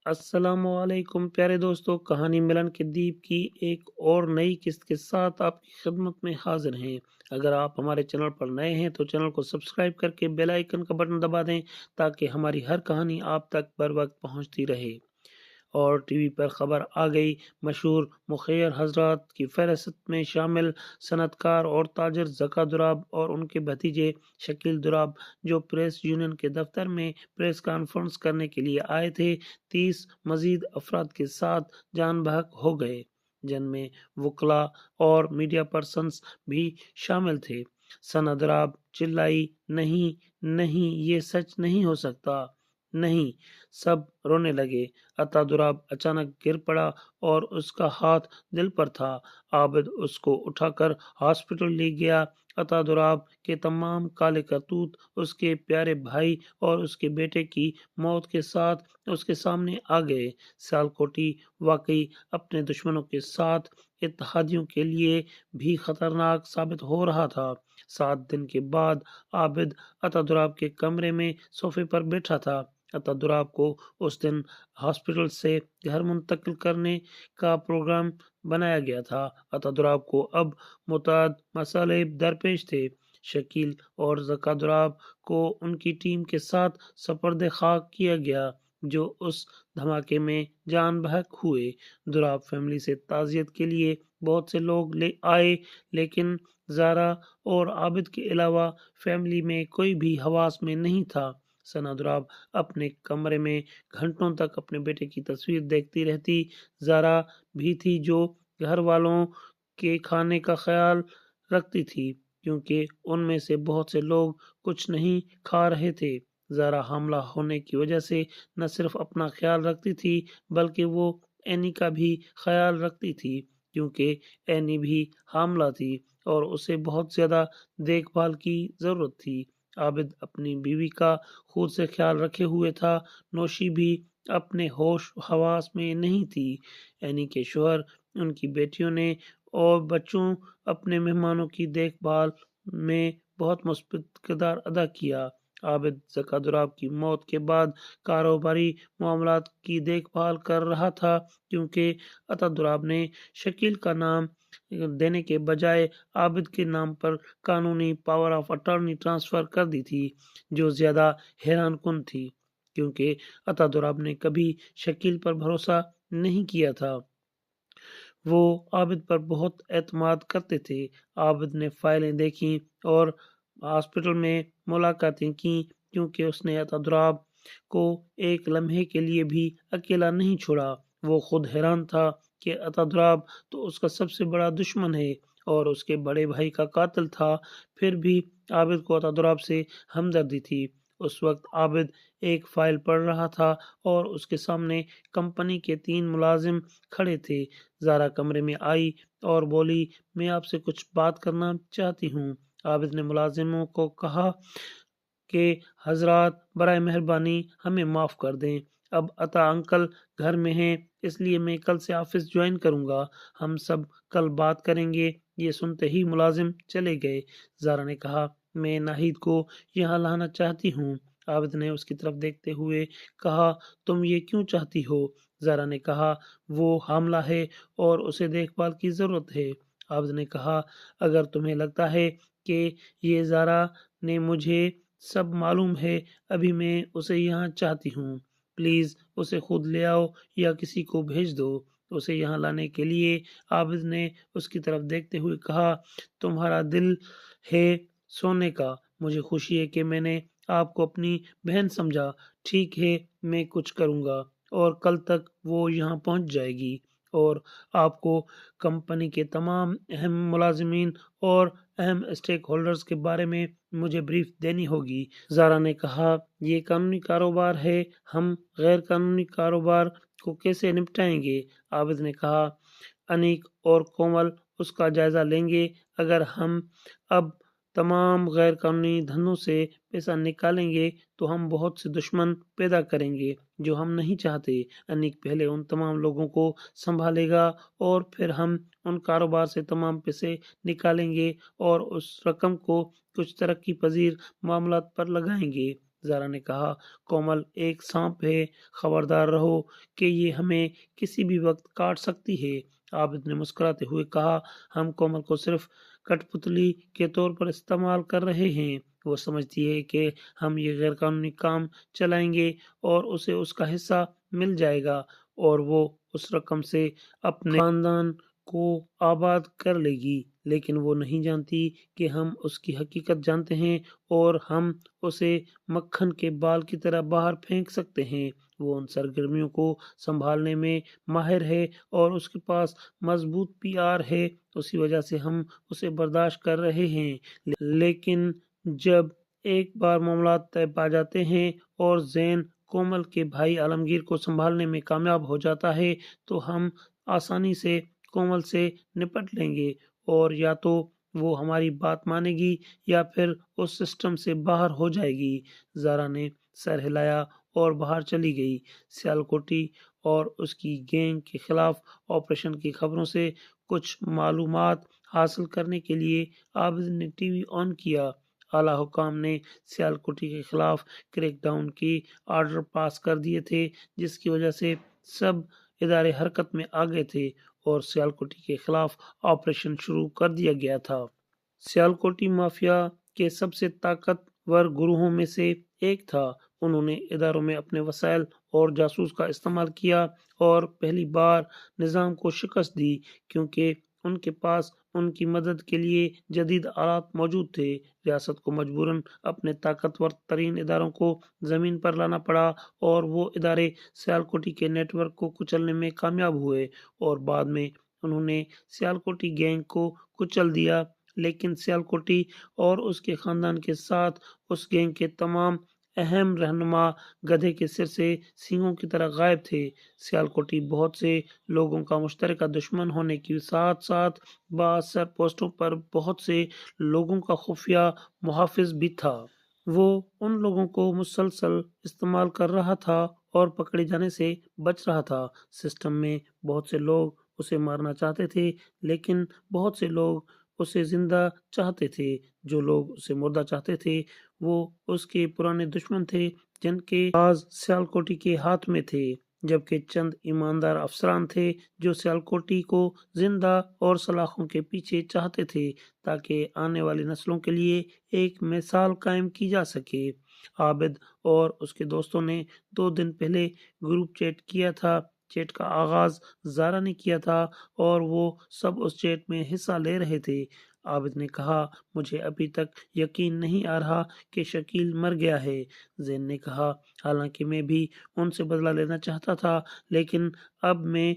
السلام علیکم پیارے دوستو، کہانی ملن کے دیپ کی ایک اور نئی قسط کے ساتھ آپ کی خدمت میں حاضر ہیں۔ اگر آپ ہمارے چینل پر نئے ہیں تو چینل کو سبسکرائب کر کے بیل آئیکن کا بٹن دبا دیں تاکہ ہماری ہر کہانی آپ تک بر وقت پہنچتی رہے۔ اور ٹی وی پر خبر آ گئی، مشہور مخیر حضرات کی فہرست میں شامل صنعت کار اور تاجر زکا دراب اور ان کے بھتیجے شکیل دراب، جو پریس یونین کے دفتر میں پریس کانفرنس کرنے کے لیے آئے تھے، 30 مزید افراد کے ساتھ جان بحق ہو گئے، جن میں وکلاء اور میڈیا پرسنز بھی شامل تھے۔ ثنا دراب چلائی، نہیں نہیں، یہ سچ نہیں ہو سکتا، نہیں! سب رونے لگے۔ عطا دراب اچانک گر پڑا اور اس کا ہاتھ دل پر تھا۔ عابد اس کو اٹھا کر ہاسپٹل لے گیا۔ عطا دراب کے تمام کالے کرتوت اس کے پیارے بھائی اور اس کے بیٹے کی موت کے ساتھ اس کے سامنے آ گئے۔ سیالکوٹی واقعی اپنے دشمنوں کے ساتھ اتحادیوں کے لیے بھی خطرناک ثابت ہو رہا تھا۔ 7 دن کے بعد عابد عطا دراب کے کمرے میں صوفے پر بیٹھا تھا۔ عطا دراب کو اس دن ہاسپٹل سے گھر منتقل کرنے کا پروگرام بنایا گیا تھا۔ عطا دراب کو اب متعدد مسائل درپیش تھے۔ شکیل اور زکا دراب کو ان کی ٹیم کے ساتھ سپرد خاک کیا گیا جو اس دھماکے میں جان بحق ہوئے۔ دراب فیملی سے تعزیت کے لیے بہت سے لوگ آئے، لیکن زارا اور عابد کے علاوہ فیملی میں کوئی بھی حواس میں نہیں تھا۔ ثنا دراب اپنے کمرے میں گھنٹوں تک اپنے بیٹے کی تصویر دیکھتی رہتی۔ زارا بھی تھی جو گھر والوں کے کھانے کا خیال رکھتی تھی، کیونکہ ان میں سے بہت سے لوگ کچھ نہیں کھا رہے تھے۔ زارا حاملہ ہونے کی وجہ سے نہ صرف اپنا خیال رکھتی تھی بلکہ وہ اینی کا بھی خیال رکھتی تھی، کیونکہ اینی بھی حاملہ تھی اور اسے بہت زیادہ دیکھ بھال کی ضرورت تھی۔ عابد اپنی بیوی کا خود سے خیال رکھے ہوئے تھا۔ نوشی بھی اپنے ہوش حواس میں نہیں تھی۔ اینی کے شوہر، ان کی بیٹیوں نے اور بچوں اپنے مہمانوں کی دیکھ بھال میں بہت مثبت کردار ادا کیا۔ عابد زکا دراب کی موت کے بعد کاروباری معاملات کی دیکھ بھال کر رہا تھا، کیونکہ عطا دراب نے شکیل کا نام دینے کے بجائے عابد کے نام پر قانونی پاور آف اٹارنی ٹرانسفر کر دی تھی، جو زیادہ حیران کن تھی، کیونکہ عطا دراب نے کبھی شکیل پر بھروسہ نہیں کیا تھا۔ وہ عابد پر بہت اعتماد کرتے تھے۔ عابد نے فائلیں دیکھیں اور ہاسپٹل میں ملاقاتیں کیں، کیونکہ اس نے عطا دراب کو ایک لمحے کے لیے بھی اکیلا نہیں چھوڑا۔ وہ خود حیران تھا کہ عطا دراب تو اس کا سب سے بڑا دشمن ہے اور اس کے بڑے بھائی کا قاتل تھا، پھر بھی عابد کو عطا دراب سے ہمدردی تھی۔ اس وقت عابد ایک فائل پڑھ رہا تھا اور اس کے سامنے کمپنی کے 3 ملازم کھڑے تھے۔ زارا کمرے میں آئی اور بولی، میں آپ سے کچھ بات کرنا چاہتی ہوں۔ عابد نے ملازموں کو کہا کہ حضرات برائے مہربانی ہمیں معاف کر دیں، اب عطا انکل گھر میں ہیں، اس لیے میں کل سے آفس جوائن کروں گا، ہم سب کل بات کریں گے۔ یہ سنتے ہی ملازم چلے گئے۔ زارا نے کہا، میں ناہید کو یہاں لانا چاہتی ہوں۔ عابد نے اس کی طرف دیکھتے ہوئے کہا، تم یہ کیوں چاہتی ہو؟ زارا نے کہا، وہ حاملہ ہے اور اسے دیکھ بھال کی ضرورت ہے۔ عابد نے کہا، اگر تمہیں لگتا ہے کہ یہ زارا نے مجھے سب معلوم ہے، ابھی میں اسے یہاں چاہتی ہوں، پلیز اسے خود لے آؤ یا کسی کو بھیج دو۔ اسے یہاں لانے کے لیے عابد نے اس کی طرف دیکھتے ہوئے کہا، تمہارا دل ہے سونے کا، مجھے خوشی ہے کہ میں نے آپ کو اپنی بہن سمجھا، ٹھیک ہے میں کچھ کروں گا اور کل تک وہ یہاں پہنچ جائے گی اور آپ کو کمپنی کے تمام اہم ملازمین اور اہم اسٹیک ہولڈرز کے بارے میں مجھے بریف دینی ہوگی۔ زارا نے کہا، یہ قانونی کاروبار ہے، ہم غیر قانونی کاروبار کو کیسے نپٹائیں گے؟ عابد نے کہا، انیک اور کومل اس کا جائزہ لیں گے، اگر ہم اب تمام غیر قانونی دھندوں سے پیسہ نکالیں گے تو ہم بہت سے دشمن پیدا کریں گے جو ہم نہیں چاہتے۔ انیک پہلے ان تمام لوگوں کو سنبھالے گا اور پھر ہم ان کاروبار سے تمام پیسے نکالیں گے اور اس رقم کو کچھ ترقی پذیر معاملات پر لگائیں گے۔ زارا نے کہا کومل ایک سانپ ہے، خبردار رہو کہ یہ ہمیں کسی بھی وقت کاٹ سکتی ہے۔ عابد نے مسکراتے ہوئے کہا ہم کومل کو صرف کٹ پتلی کے طور پر استعمال کر رہے ہیں، وہ سمجھتی ہے کہ ہم یہ غیر قانونی کام چلائیں گے اور اسے اس کا حصہ مل جائے گا اور وہ اس رقم سے اپنے خاندان کو آباد کر لے گی، لیکن وہ نہیں جانتی کہ ہم اس کی حقیقت جانتے ہیں اور ہم اسے مکھن کے بال کی طرح باہر پھینک سکتے ہیں۔ وہ ان سرگرمیوں کو سنبھالنے میں ماہر ہے اور اس کے پاس مضبوط پی آر ہے، اسی وجہ سے ہم اسے برداشت کر رہے ہیں، لیکن جب ایک بار معاملات طے پا جاتے ہیں اور زین کومل کے بھائی عالمگیر کو سنبھالنے میں کامیاب ہو جاتا ہے تو ہم آسانی سے کومل سے نپٹ لیں گے اور یا تو وہ ہماری بات مانے گی یا پھر اس سسٹم سے باہر ہو جائے گی۔ زارا نے سر ہلایا اور باہر چلی گئی۔ سیالکوٹی اور اس کی گینگ کے خلاف آپریشن کی خبروں سے کچھ معلومات حاصل کرنے کے لیے عابد نے ٹی وی آن کیا۔ اعلیٰ حکام نے سیالکوٹی کے خلاف کریک ڈاؤن کی آرڈر پاس کر دیے تھے، جس کی وجہ سے سب ادارے حرکت میں آ گئے تھے اور سیالکوٹی کے خلاف آپریشن شروع کر دیا گیا تھا۔ سیالکوٹی مافیا کے سب سے طاقتور گروہوں میں سے ایک تھا۔ انہوں نے اداروں میں اپنے وسائل اور جاسوس کا استعمال کیا اور پہلی بار نظام کو شکست دی کیونکہ ان کے پاس ان کی مدد کے لیے جدید آلات موجود تھے۔ ریاست کو مجبوراً اپنے طاقتور ترین اداروں کو زمین پر لانا پڑا اور وہ ادارے سیالکوٹی کے نیٹ ورک کو کچلنے میں کامیاب ہوئے اور بعد میں انہوں نے سیالکوٹی گینگ کو کچل دیا، لیکن سیالکوٹی اور اس کے خاندان کے ساتھ اس گینگ کے تمام اہم رہنما گدھے کے سر سے سینگوں کی طرح غائب تھے۔ سیالکوٹی بہت سے لوگوں کا مشترکہ دشمن ہونے کے ساتھ ساتھ بااثر پوسٹوں پر بہت سے لوگوں کا خفیہ محافظ بھی تھا۔ وہ ان لوگوں کو مسلسل استعمال کر رہا تھا اور پکڑے جانے سے بچ رہا تھا۔ سسٹم میں بہت سے لوگ اسے مارنا چاہتے تھے، لیکن بہت سے لوگ اسے زندہ چاہتے تھے۔ جو لوگ اسے مردہ چاہتے تھے وہ اس کے پرانے دشمن تھے جن کے راز سیالکوٹی کے ہاتھ میں تھے، جبکہ چند ایماندار افسران تھے جو سیالکوٹی کو زندہ اور سلاخوں کے پیچھے چاہتے تھے تاکہ آنے والی نسلوں کے لیے ایک مثال قائم کی جا سکے۔ عابد اور اس کے دوستوں نے 2 دن پہلے گروپ چیٹ کیا تھا۔ چیٹ کا آغاز زارا نے کیا تھا اور وہ سب اس چیٹ میں حصہ لے رہے تھے۔ عابد نے کہا مجھے ابھی تک یقین نہیں آ رہا کہ شکیل مر گیا ہے۔ زین نے کہا حالانکہ میں بھی ان سے بدلہ لینا چاہتا تھا، لیکن اب میں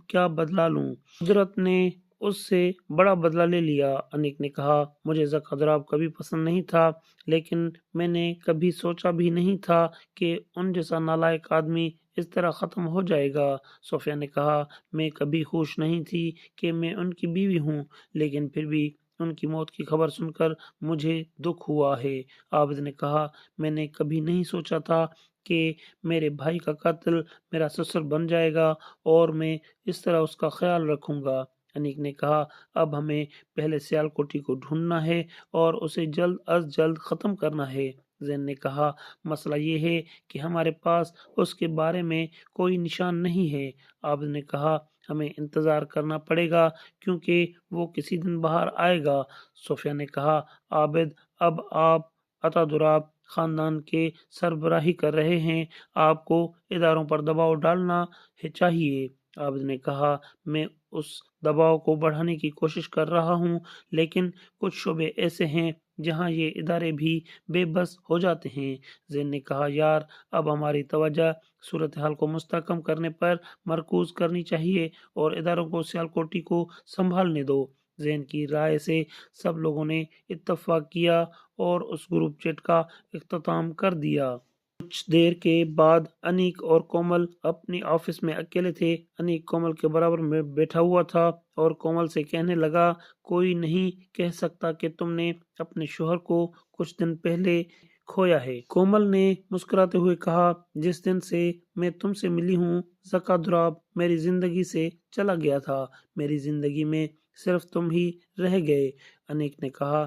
کیا بدلہ لوں؟ قدرت نے اس سے بڑا بدلہ لے لیا۔ انیک نے کہا مجھے زکا دراب کبھی پسند نہیں تھا، لیکن میں نے کبھی سوچا بھی نہیں تھا کہ ان جیسا نالائق آدمی اس طرح ختم ہو جائے گا۔ صوفیہ نے کہا میں کبھی خوش نہیں تھی کہ میں ان کی بیوی ہوں، لیکن پھر بھی ان کی موت کی خبر سن کر مجھے دکھ ہوا ہے۔ عابد نے کہا میں نے کبھی نہیں سوچا تھا کہ میرے بھائی کا قاتل میرا سسر بن جائے گا اور میں اس طرح اس کا خیال رکھوں گا۔ انیک نے کہا اب ہمیں پہلے سیالکوٹی کو ڈھونڈنا ہے اور اسے جلد از جلد ختم کرنا ہے۔ زین نے کہا مسئلہ یہ ہے کہ ہمارے پاس اس کے بارے میں کوئی نشان نہیں ہے۔ عابد نے کہا ہمیں انتظار کرنا پڑے گا کیونکہ وہ کسی دن باہر آئے گا۔ صوفیہ نے کہا عابد اب آپ عطادراب خاندان کے سربراہی کر رہے ہیں، آپ کو اداروں پر دباؤ ڈالنا چاہیے۔ عابد نے کہا میں اس دباؤ کو بڑھانے کی کوشش کر رہا ہوں، لیکن کچھ شعبے ایسے ہیں جہاں یہ ادارے بھی بے بس ہو جاتے ہیں۔ زین نے کہا یار اب ہماری توجہ صورتحال کو مستحکم کرنے پر مرکوز کرنی چاہیے اور اداروں کو سیالکوٹی کو سنبھالنے دو۔ زین کی رائے سے سب لوگوں نے اتفاق کیا اور اس گروپ چیٹ کا اختتام کر دیا۔ کچھ دیر کے بعد انیک اور کومل اپنی آفس میں اکیلے تھے۔ انیک کومل کے برابر میں بیٹھا ہوا تھا اور کومل سے کہنے لگا کوئی نہیں کہہ سکتا کہ تم نے اپنے شوہر کو کچھ دن پہلے کھویا ہے۔ کومل نے مسکراتے ہوئے کہا جس دن سے میں تم سے ملی ہوں زکا دراب میری زندگی سے چلا گیا تھا، میری زندگی میں صرف تم ہی رہ گئے۔ انیک نے کہا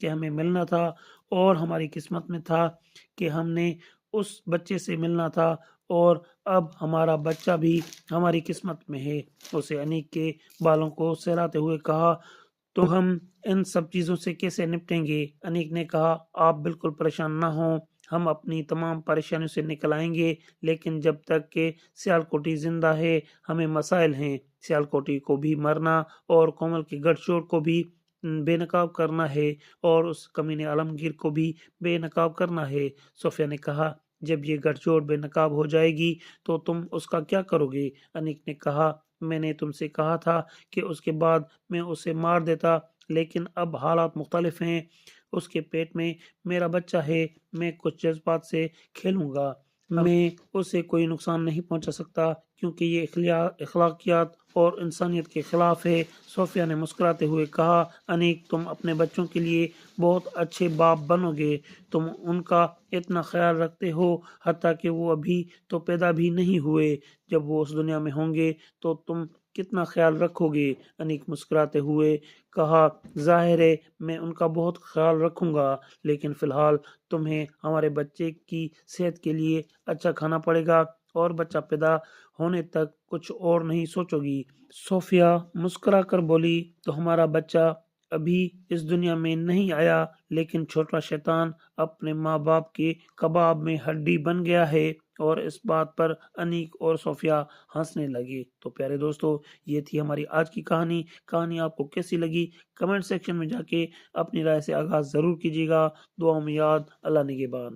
کہ ہمیں ملنا تھا اور ہماری قسمت میں تھا کہ ہم نے اس بچے سے ملنا تھا اور اب ہمارا بچہ بھی ہماری قسمت میں ہے۔ اسے انیک کے بالوں کو سہلاتے ہوئے کہا، تو ہم ان سب چیزوں سے کیسے نپٹیں گے؟ انیک نے کہا، آپ بالکل پریشان نہ ہوں، ہم اپنی تمام پریشانیوں سے نکل آئیں گے، لیکن جب تک کہ سیالکوٹی زندہ ہے ہمیں مسائل ہیں۔ سیالکوٹی کو بھی مرنا اور کومل کے گڑھ چوڑ کو بھی بے نقاب کرنا ہے اور اس کمینے عالمگیر کو بھی بے نقاب کرنا ہے۔ صوفیہ نے کہا، جب یہ گٹھ جوڑ بے نقاب ہو جائے گی تو تم اس کا کیا کرو گے؟ انیک نے کہا، میں نے تم سے کہا تھا کہ اس کے بعد میں اسے مار دیتا، لیکن اب حالات مختلف ہیں۔ اس کے پیٹ میں میرا بچہ ہے، میں کچھ جذبات سے کھیلوں گا، میں اسے کوئی نقصان نہیں پہنچا سکتا کیونکہ یہ اخلاقیات اور انسانیت کے خلاف ہے۔ صوفیہ نے مسکراتے ہوئے کہا، انیک تم اپنے بچوں کے لیے بہت اچھے باپ بنو گے، تم ان کا اتنا خیال رکھتے ہو، حتیٰ کہ وہ ابھی تو پیدا بھی نہیں ہوئے، جب وہ اس دنیا میں ہوں گے تو تم کتنا خیال رکھو گے؟ انیک مسکراتے ہوئے کہا، ظاہر ہے میں ان کا بہت خیال رکھوں گا، لیکن فی الحال تمہیں ہمارے بچے کی صحت کے لیے اچھا کھانا پڑے گا اور بچہ پیدا ہونے تک کچھ اور نہیں سوچو گی۔ صوفیہ مسکرا کر بولی، تو ہمارا بچہ ابھی اس دنیا میں نہیں آیا، لیکن چھوٹا شیطان اپنے ماں باپ کے کباب میں ہڈی بن گیا ہے۔ اور اس بات پر انیک اور صوفیہ ہنسنے لگے۔ تو پیارے دوستو، یہ تھی ہماری آج کی کہانی۔ کہانی آپ کو کیسی لگی کمنٹ سیکشن میں جا کے اپنی رائے سے آغاز ضرور کیجیے گا۔ دعاؤں میں یاد، اللہ نگہبان۔